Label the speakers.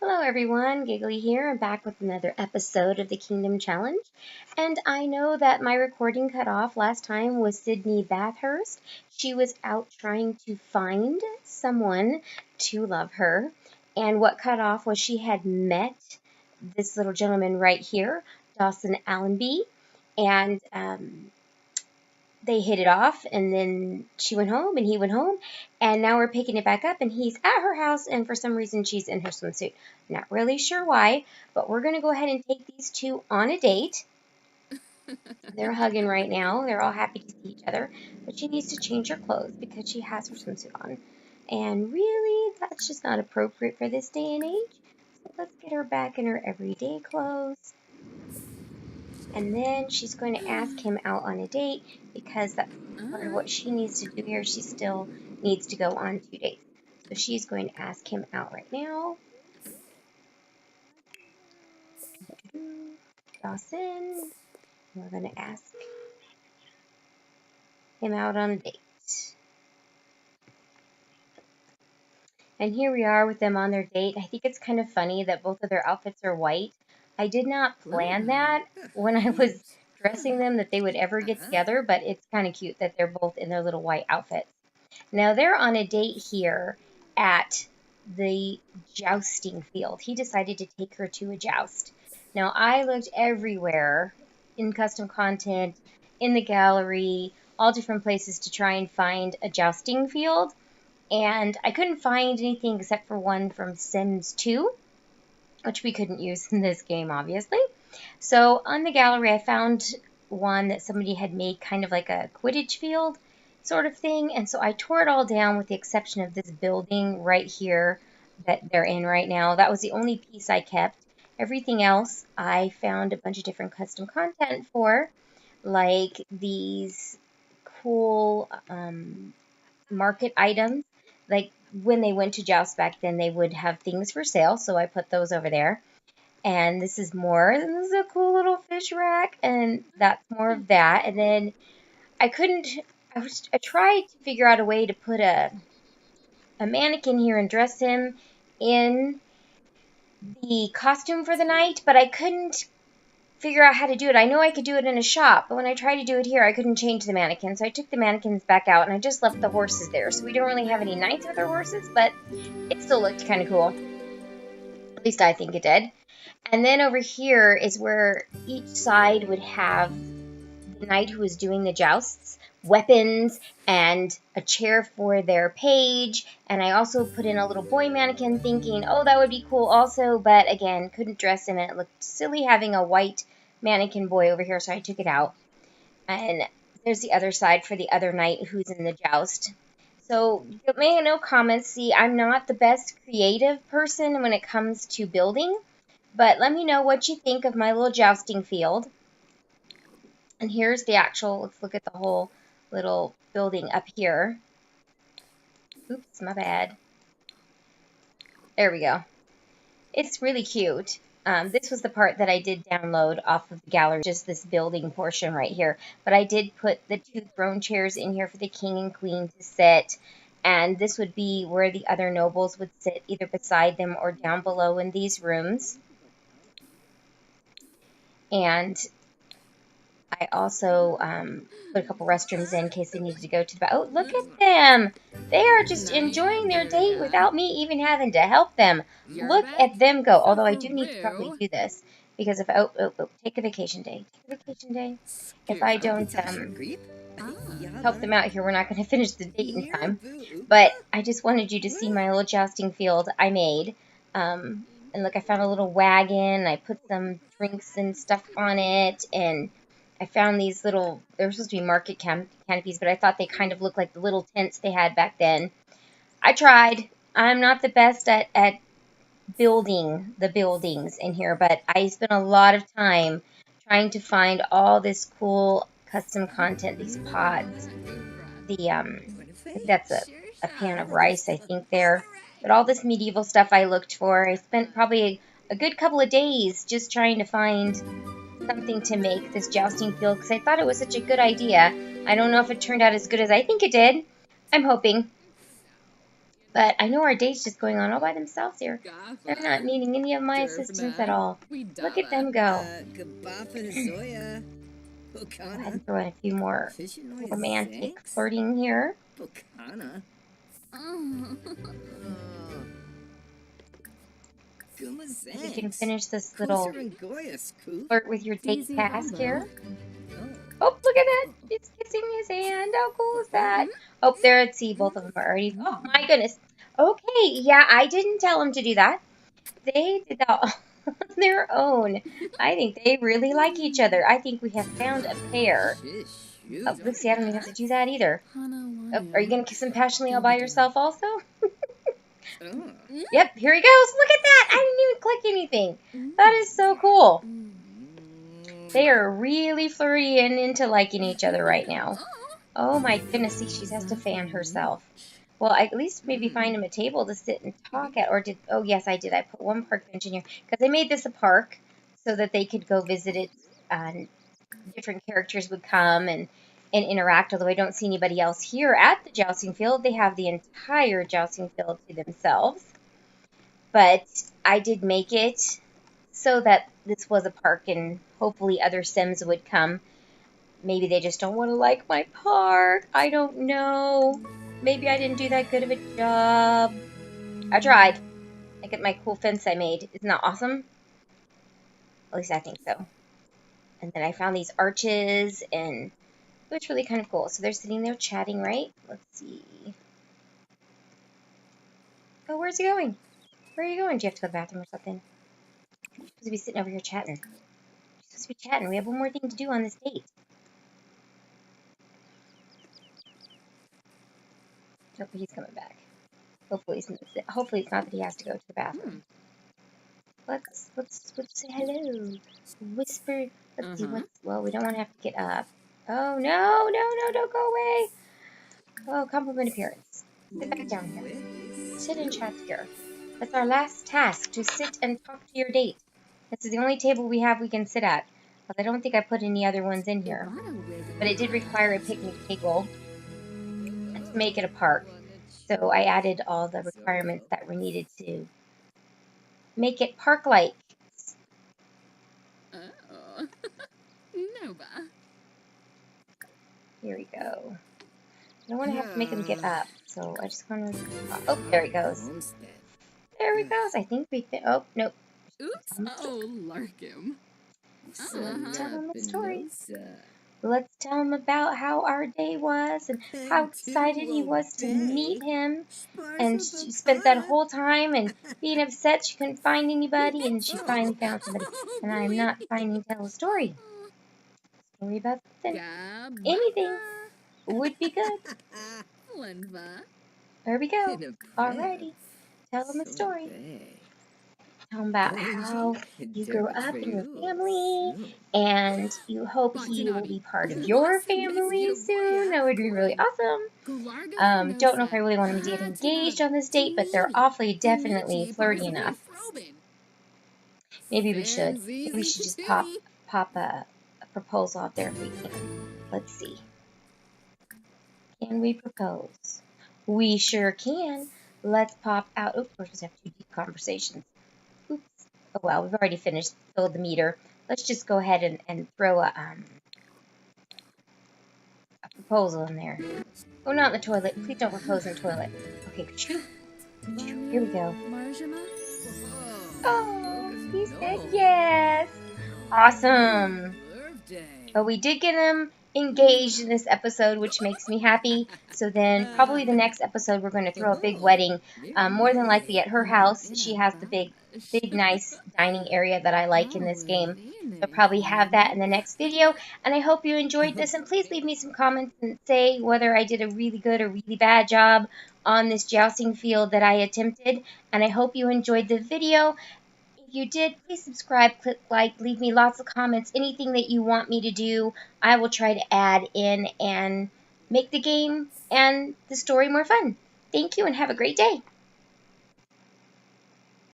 Speaker 1: Hello everyone, Giggly here. I'm back with another episode of the Kingdom Challenge. And I know that my recording cut off last time with Sydney Bathurst. She was out trying to find someone to love her. And what cut off was she had met this little gentleman right here, Dawson Allenby. And they hit it off, and then she went home and he went home, and now we're picking it back up, and he's at her house, and for some reason she's in her swimsuit. Not really sure why, but we're going to go ahead and take these two on a date. They're hugging right now. They're all happy to see each other, but she needs to change her clothes because she has her swimsuit on. And really, that's just not appropriate for this day and age. So let's get her back in her everyday clothes. And then she's going to ask him out on a date because that's part of what she needs to do here. She still needs to go on 2 dates. So she's going to ask him out right now. Dawson. We're going to ask him out on a date. And here we are with them on their date. I think it's kind of funny that both of their outfits are white. I did not plan that when I was dressing them that they would ever get together, but it's kind of cute that they're both in their little white outfits. Now they're on a date here at the jousting field. He decided to take her to a joust. Now I looked everywhere in custom content, in the gallery, all different places to try and find a jousting field. And I couldn't find anything except for one from Sims 2, which we couldn't use in this game, obviously. So on the gallery, I found one that somebody had made kind of like a Quidditch field sort of thing. And so I tore it all down with the exception of this building right here that they're in right now. That was the only piece I kept. Everything else I found a bunch of different custom content for, like these cool market items. Like when they went to Joust back then, they would have things for sale, so I put those over there. And this is more. This is a cool little fish rack, and that's more of that. And then I couldn't. I tried to figure out a way to put a mannequin here and dress him in the costume for the night, but I couldn't figure out how to do it. I know I could do it in a shop, but when I tried to do it here, I couldn't change the mannequin. So I took the mannequins back out, and I just left the horses there. So we don't really have any knights with our horses, but it still looked kind of cool. At least I think it did. And then over here is where each side would have the knight who was doing the jousts, weapons, and a chair for their page. And I also put in a little boy mannequin thinking, oh, that would be cool also. But again, couldn't dress him, and it looked silly having a white mannequin boy over here, so I took it out. And there's the other side for the other knight who's in the joust. So make no comments. See, I'm not the best creative person when it comes to building, but let me know what you think of my little jousting field. And here's the actual, let's look at the whole little building up here. Oops, my bad. There we go. It's really cute. This was the part that I did download off of the gallery, just this building portion right here. But I did put the 2 throne chairs in here for the king and queen to sit. And this would be where the other nobles would sit, either beside them or down below in these rooms. And I also put a couple restrooms in case they needed to go to the bathroom. Oh, look at them! They are just enjoying their date without me even having to help them. Look at them go. Although I do need to probably do this because if take a vacation day. Take a vacation day. If I don't help them out here, we're not going to finish the date in time. But I just wanted you to see my little jousting field I made. And look, I found a little wagon. I put some drinks and stuff on it, and I found these little, they were supposed to be market canopies, but I thought they kind of looked like the little tents they had back then. I tried. I'm not the best at building the buildings in here, but I spent a lot of time trying to find all this cool custom content, these pods. I think that's a pan of rice, I think there. But all this medieval stuff I looked for. I spent probably a good couple of days just trying to find something to make this jousting field because I thought it was such a good idea. I don't know if it turned out as good as I think it did. I'm hoping. But I know our date's just going on all by themselves here. They're not needing any of my assistance at all. Look at them go. Go ahead and throw in a few more romantic flirting here. You can finish this little flirt with your date task here. Oh, look at that. She's kissing his hand. How cool is that? Oh, there, let's see. Both of them are already. Oh, my goodness. Okay, yeah, I didn't tell them to do that. They did that on their own. I think they really like each other. I think we have found a pair. Oh, let's see. I don't even have to do that either. Oh, are you going to kiss him passionately all by yourself also? Yep, here he goes. Look at that. I didn't even click anything. That is so cool. They are really flirty and into liking each other right now. Oh my goodness, see, she has to fan herself. Well, I at least maybe find him a table to sit and talk at, or did, oh yes, I did. I put one park bench in here, because I made this a park so that they could go visit it, and different characters would come and interact, although I don't see anybody else here at the jousting field. They have the entire jousting field to themselves. But I did make it so that this was a park, and hopefully other Sims would come. Maybe they just don't want to like my park. I don't know. Maybe I didn't do that good of a job. I tried. Look at my cool fence I made. Isn't that awesome? At least I think so. And then I found these arches, and it was really kind of cool. So they're sitting there chatting, right? Let's see. Oh, where's he going? Where are you going? Do you have to go to the bathroom or something? You're supposed to be sitting over here chatting. You're supposed to be chatting. We have one more thing to do on this date. Oh, he's coming back. Hopefully it's not that he has to go to the bathroom. Let's say hello. Whisper. Let's see what's. Well, we don't want to have to get up. Oh no, don't go away. Oh, compliment appearance. Sit back down here. Sit and chat here. That's our last task, to sit and talk to your date. This is the only table we have we can sit at. But I don't think I put any other ones in here. But it did require a picnic table to make it a park. So I added all the requirements that were needed to make it park-like. Oh. Nova. Here we go. I don't want to have to make him get up, so I just want to... Oh, there he goes. There he goes. I think we... Oh, nope. Oops. Oh, Larkum. Tell him the story. Let's tell him about how our day was and how excited he was to meet him. And she spent that whole time and being upset she couldn't find anybody, and she finally found somebody. And I'm not finding tell a story. Story about something. Anything would be good. There we go. Alrighty. Tell him a story. Tell him about how you grew up in your family, and you hope he will be part of your family soon. That would be really awesome. Don't know if I really want him to get engaged on this date, but they're awfully definitely flirty enough. Maybe we should. Maybe we should just pop a proposal out there if we can. Let's see. Can we propose? We sure can. Let's pop out. Oh, we're supposed to have 2 deep conversations. Oops. Oh well, we've already filled the meter. Let's just go ahead and throw a proposal in there. Oh, not in the toilet. Please don't propose in the toilet. Okay, here we go. Oh, he said yes. Awesome. But we did get him engaged in this episode, which makes me happy. So then probably the next episode we're going to throw a big wedding, more than likely at her house. She has the big nice dining area that I like in this game. So I'll probably have that in the next video, and I hope you enjoyed this, and please leave me some comments and say whether I did a really good or really bad job on this jousting field that I attempted, and I hope you enjoyed the video. If you did, please subscribe, click like, leave me lots of comments, anything that you want me to do, I will try to add in and make the game and the story more fun. Thank you and have a great day.